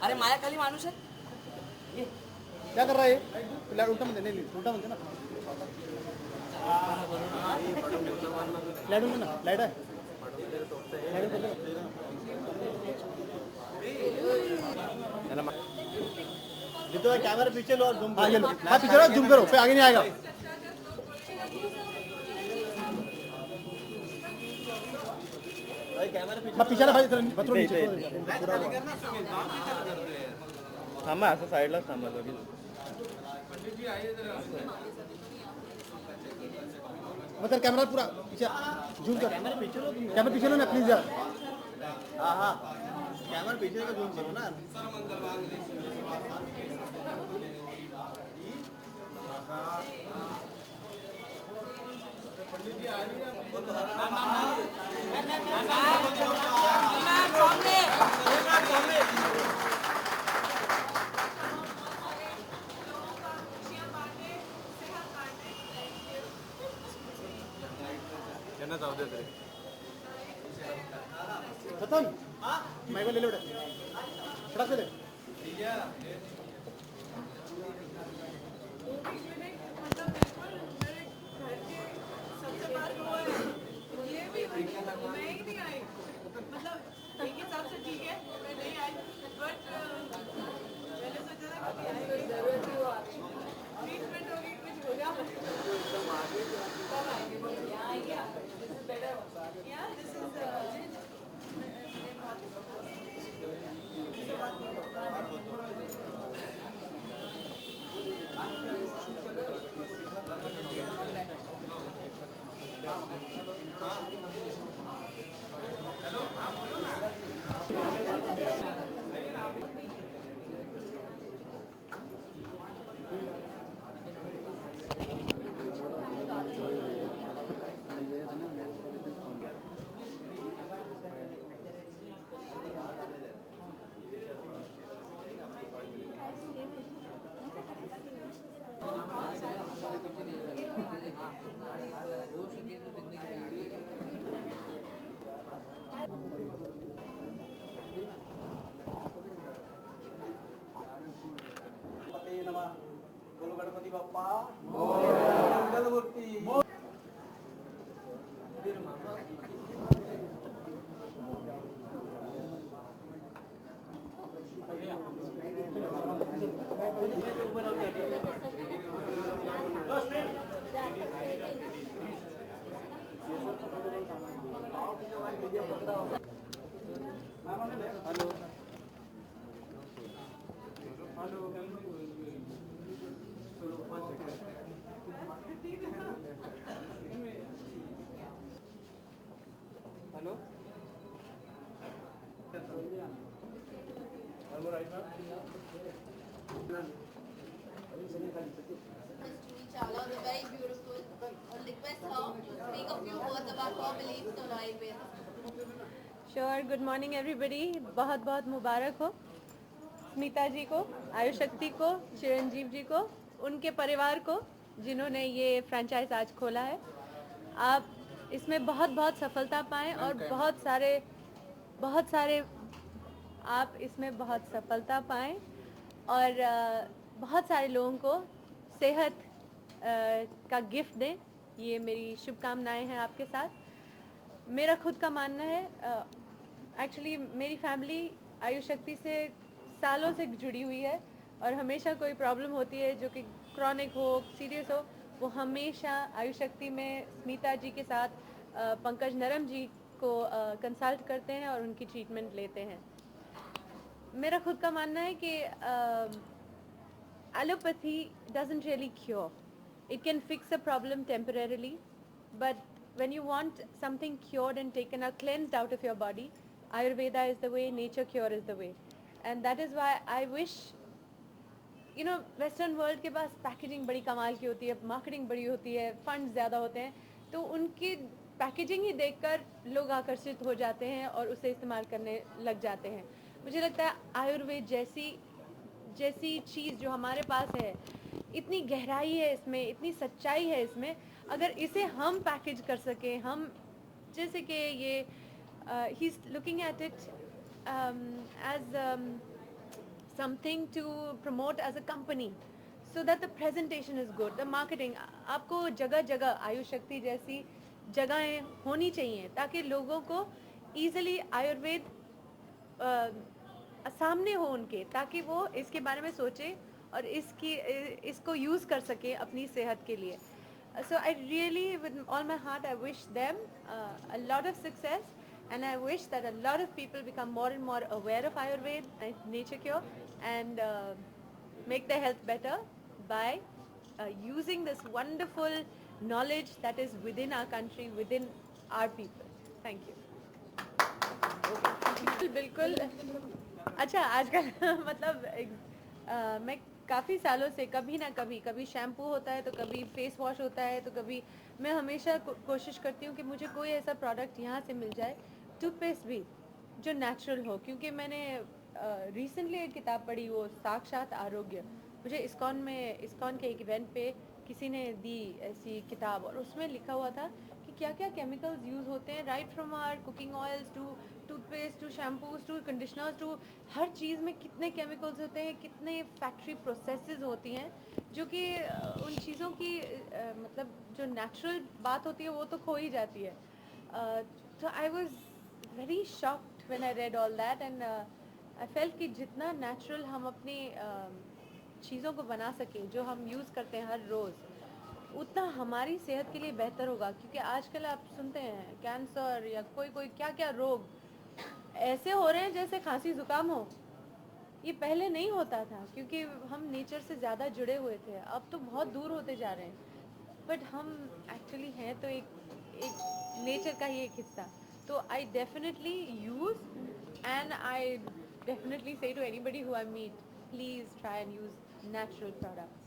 अरे मायाखाली माणूस है ये क्या कर रहा है? लाइट उल्टा मत नहीं, उल्टा मत ना, लाइट ना, लाइट है, तो कैमरा पीछे लो और जूम करो। आगे लो, हाँ पीछे लो, जूम करो, फिर आगे नहीं आएगा। कैमरा पीछे ना भाई, इधर नीचे थांबा, असं साईडलाच थांबा दोघी। मतलब कैमरा पूरा पीछे जूम कर, कैमरा पीछे लो ना प्लीज यार। हाँ हाँ, कैमरा पीछे का जूम करो ना। खत्म, मैं ले लो खड़ा से ले। बोलो Ganpati Bappa Mangalmurti. Hello Chala was very beautiful. I'll request her to speak a few words about her beliefs on Ayurveda. Sure. Good morning everybody. बहुत बहुत मुबारक हो स्मिता जी को, आयुष शक्ति को, चिरंजीव जी को, उनके परिवार को जिन्होंने ये फ्रेंचाइज आज खोला है। आप इसमें बहुत बहुत सफलता पाएं और बहुत सारे आप इसमें बहुत सफलता पाएं और बहुत सारे लोगों को सेहत का गिफ्ट दें। ये मेरी शुभकामनाएं हैं आपके साथ। मेरा खुद का मानना है, एक्चुअली मेरी फैमिली आयुष शक्ति से सालों से जुड़ी हुई है और हमेशा कोई प्रॉब्लम होती है जो कि क्रॉनिक हो, सीरियस हो, वो हमेशा आयुष शक्ति में स्मिता जी के साथ पंकज नरम जी को कंसल्ट करते हैं और उनकी ट्रीटमेंट लेते हैं। मेरा खुद का मानना है कि allopathy doesn't really cure, it can fix a problem temporarily, but when you want something cured and taken or cleansed out of your body, Ayurveda is the way, nature cure is the way. And that is why I wish, you know, western world के पास packaging बड़ी कमाल की होती है, marketing बड़ी होती है, funds ज़्यादा होते हैं, तो उनकी पैकेजिंग ही देखकर लोग आकर्षित हो जाते हैं और उसे इस्तेमाल करने लग जाते हैं। मुझे लगता है आयुर्वेद जैसी चीज़ जो हमारे पास है, इतनी गहराई है इसमें, इतनी सच्चाई है इसमें, अगर इसे हम पैकेज कर सकें, हम जैसे कि ये he is looking at it as something to promote as a company so that the presentation is good, the marketing. आपको जगह जगह आयुष शक्ति जैसी जगहें होनी चाहिए ताकि लोगों को easily आयुर्वेद सामने हो उनके, ताकि वो इसके बारे में सोचे और इसको यूज़ कर सके अपनी सेहत के लिए. So I really, with all my heart, I wish them a lot of success, and I wish that a lot of people become more and more aware of Ayurveda and Nature Cure, and make their health better by using this wonderful knowledge that is within our country, within our people. Thank you. बिल्कुल. अच्छा, आजकल मतलब मैं काफ़ी सालों से कभी shampoo होता है तो कभी फेस वॉश होता है तो कभी मैं हमेशा कोशिश करती हूँ कि मुझे कोई ऐसा प्रोडक्ट यहाँ से मिल जाए, टूथपेस्ट भी जो नेचुरल हो. क्योंकि मैंने रिसेंटली एक किताब पढ़ी, वो साक्षात आरोग्य, मुझे इस्कॉन के एक इवेंट पे किसी ने दी ऐसी किताब, और उसमें लिखा हुआ था कि क्या क्या केमिकल्स यूज़ होते हैं, right from our cooking oils to toothpaste to shampoos to conditioners to हर चीज़ में कितने केमिकल्स होते हैं, कितने फैक्ट्री प्रोसेसेस होती हैं, जो कि उन चीज़ों की मतलब जो नेचुरल बात होती है वो तो खो ही जाती है. तो I was very shocked when I read all that, and I felt कि जितना नेचुरल हम अपनी चीज़ों को बना सकें जो हम यूज़ करते हैं हर रोज़, उतना हमारी सेहत के लिए बेहतर होगा. क्योंकि आजकल आप सुनते हैं कैंसर या कोई क्या क्या रोग ऐसे हो रहे हैं जैसे खांसी ज़ुकाम हो. ये पहले नहीं होता था क्योंकि हम नेचर से ज़्यादा जुड़े हुए थे. अब तो बहुत दूर होते जा रहे हैं, बट हम एक्चुअली हैं तो एक नेचर का ही एक हिस्सा. तो I definitely use, and I definitely say to anybody who I meet, please try and use natural products.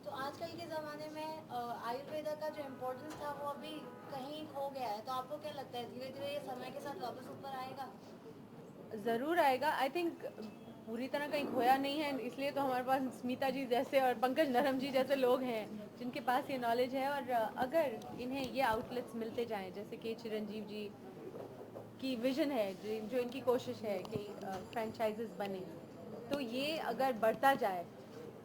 तो आजकल के ज़माने में आयुर्वेदा का जो इम्पोर्टेंस था वो अभी कहीं खो गया है. तो आपको क्या लगता है धीरे धीरे ये समय के साथ वापस ऊपर आएगा? ज़रूर आएगा. आई थिंक पूरी तरह कहीं खोया नहीं है, इसलिए तो हमारे पास स्मिता जी जैसे और पंकज नरम जी जैसे लोग हैं जिनके पास ये नॉलेज है. और अगर इन्हें ये आउटलेट्स मिलते जाएं, जैसे कि चिरंजीव जी की विजन है, जो इनकी कोशिश है कि फ्रेंचाइजेस बने, तो ये अगर बढ़ता जाए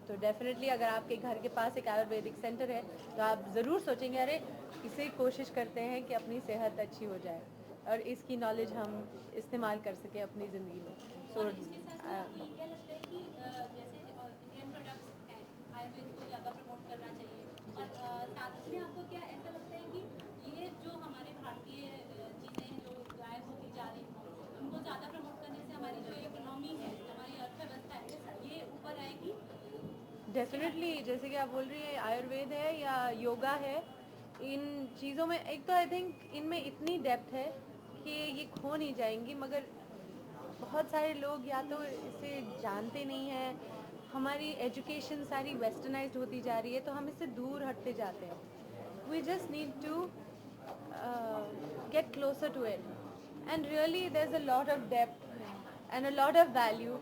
तो डेफिनेटली अगर आपके घर के पास एक आयुर्वेदिक सेंटर है तो आप ज़रूर सोचेंगे अरे इसे कोशिश करते हैं कि अपनी सेहत अच्छी हो जाए और इसकी नॉलेज हम इस्तेमाल कर सकें अपनी ज़िंदगी में. सो क्या लगता है कि जैसे इंडियन प्रोडक्ट्स हैं, आयुर्वेद को ज़्यादा प्रमोट करना चाहिए, और साथ में आपको क्या ऐसा लगता है कि ये जो हमारे भारतीय चीज़ें जो गायब होती जा रही हैं, उनको ज़्यादा प्रमोट करने से हमारी जो इकोनॉमी है, हमारी अर्थव्यवस्था है, ये ऊपर आएगी? डेफिनेटली. जैसे कि आप बोल रही है आयुर्वेद है या योगा है, इन चीज़ों में एक तो आई थिंक इनमें इतनी डेप्थ है कि ये खो नहीं जाएंगी, मगर बहुत सारे लोग या तो इसे जानते नहीं हैं. हमारी एजुकेशन सारी वेस्टर्नाइज्ड होती जा रही है तो हम इससे दूर हटते जाते हैं. We just need to get closer to it, and really there is a lot of depth and a lot of value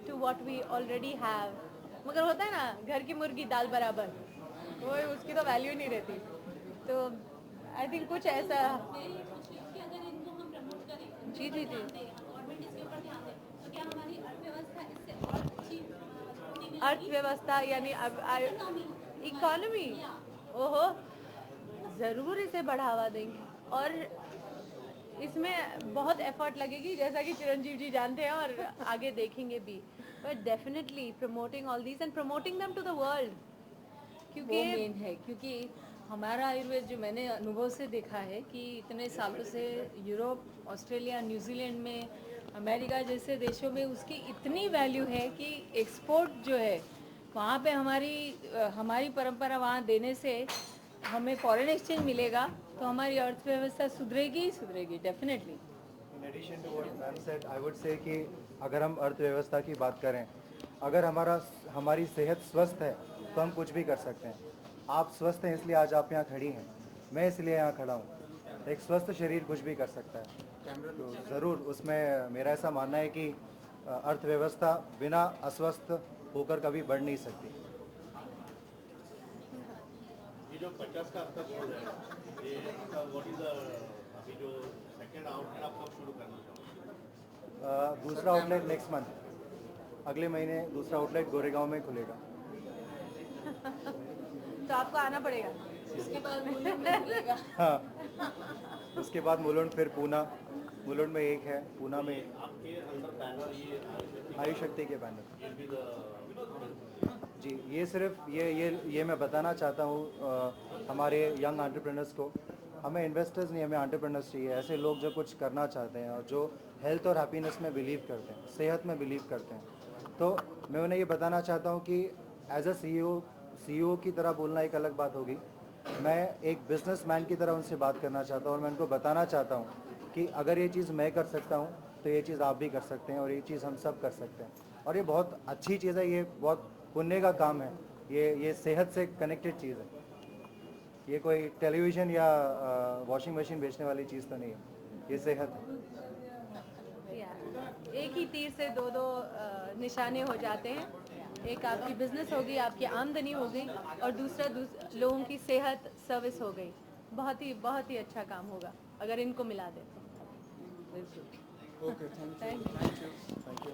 to what we already have. मगर होता है ना, घर की मुर्गी दाल बराबर, वो उसकी तो वैल्यू नहीं रहती. तो आई थिंक कुछ ऐसा. मैं ये सोच रही हूँ कि अगर इनको हम प्रमोट करें, जी. गवर्नमेंट इसके ऊपर ध्यान दे, तो क्या हमारी अर्थव्यवस्था इससे और अच्छी होगी? अर्थव्यवस्था यानी इकोनॉमी, ओहो, ज़रूर इसे बढ़ावा देंगे और इसमें बहुत एफर्ट लगेगी, जैसा कि चिरंजीव जी जानते हैं और आगे देखेंगे भी. But definitely promoting all these and promoting them to the world, क्योंकि मेन है. क्योंकि हमारा आयुर्वेद जो मैंने अनुभव से देखा है कि इतने सालों से यूरोप, ऑस्ट्रेलिया, न्यूजीलैंड में, अमेरिका जैसे देशों में उसकी इतनी वैल्यू है कि एक्सपोर्ट जो है वहाँ पे हमारी परंपरा वहाँ देने से हमें फॉरेन एक्सचेंज मिलेगा तो हमारी अर्थव्यवस्था सुधरेगी definitely. In addition to what ma'am said, I would say कि अगर हम अर्थव्यवस्था की बात करें, अगर हमारी सेहत स्वस्थ है तो हम कुछ भी कर सकते हैं. आप स्वस्थ हैं इसलिए आज आप यहाँ खड़ी हैं, मैं इसलिए यहाँ खड़ा हूँ. एक स्वस्थ शरीर कुछ भी कर सकता है. तो ज़रूर उसमें मेरा ऐसा मानना है कि अर्थव्यवस्था बिना अस्वस्थ होकर कभी बढ़ नहीं सकती. ये जो 50 का आपका गोल है, ये व्हाट इज अभी जो सेकंड आउटलेट आप कब शुरू करना चाहोगे? दूसरा आउटलेट नेक्स्ट मंथ. अगले महीने दूसरा आउटलेट गोरेगांव में खुलेगा। तो आपको आना पड़ेगा। उसके बाद मुलुंड में मिलेगा। हाँ, उसके बाद मुलुंड, फिर पूना। मुलुंड में एक है, पूना में एक। आयुष शक्ति के बैनर। जी, ये सिर्फ ये मैं बताना चाहता हूँ हमारे यंग एंटरप्रेन्योर्स को, हमें इन्वेस्टर्स नहीं, हमें एंटरप्रेन्योर्स चाहिए, ऐसे लोग जो कुछ करना चाहते हैं और जो हेल्थ और हैप्पीनेस में बिलीव करते हैं, सेहत में बिलीव करते हैं। तो मैं उन्हें ये बताना चाहता हूँ कि एज अ CEO की तरह बोलना एक अलग बात होगी, मैं एक बिजनेसमैन की तरह उनसे बात करना चाहता हूँ और मैं उनको बताना चाहता हूँ कि अगर ये चीज़ मैं कर सकता हूँ तो ये चीज़ आप भी कर सकते हैं और ये चीज़ हम सब कर सकते हैं। और ये बहुत अच्छी चीज़ है, ये बहुत पुण्य का काम है, ये सेहत से कनेक्टेड चीज़ है। ये कोई टेलीविज़न या वॉशिंग मशीन बेचने वाली चीज़ तो नहीं है, ये सेहत है। एक ही तीर से दो निशाने हो जाते हैं। एक आपकी बिजनेस होगी, आपकी आमदनी हो गई, और दूसरा लोगों की सेहत सर्विस हो गई। बहुत ही अच्छा काम होगा अगर इनको मिला दें तो। Okay, thank you. Thank you. Thank you.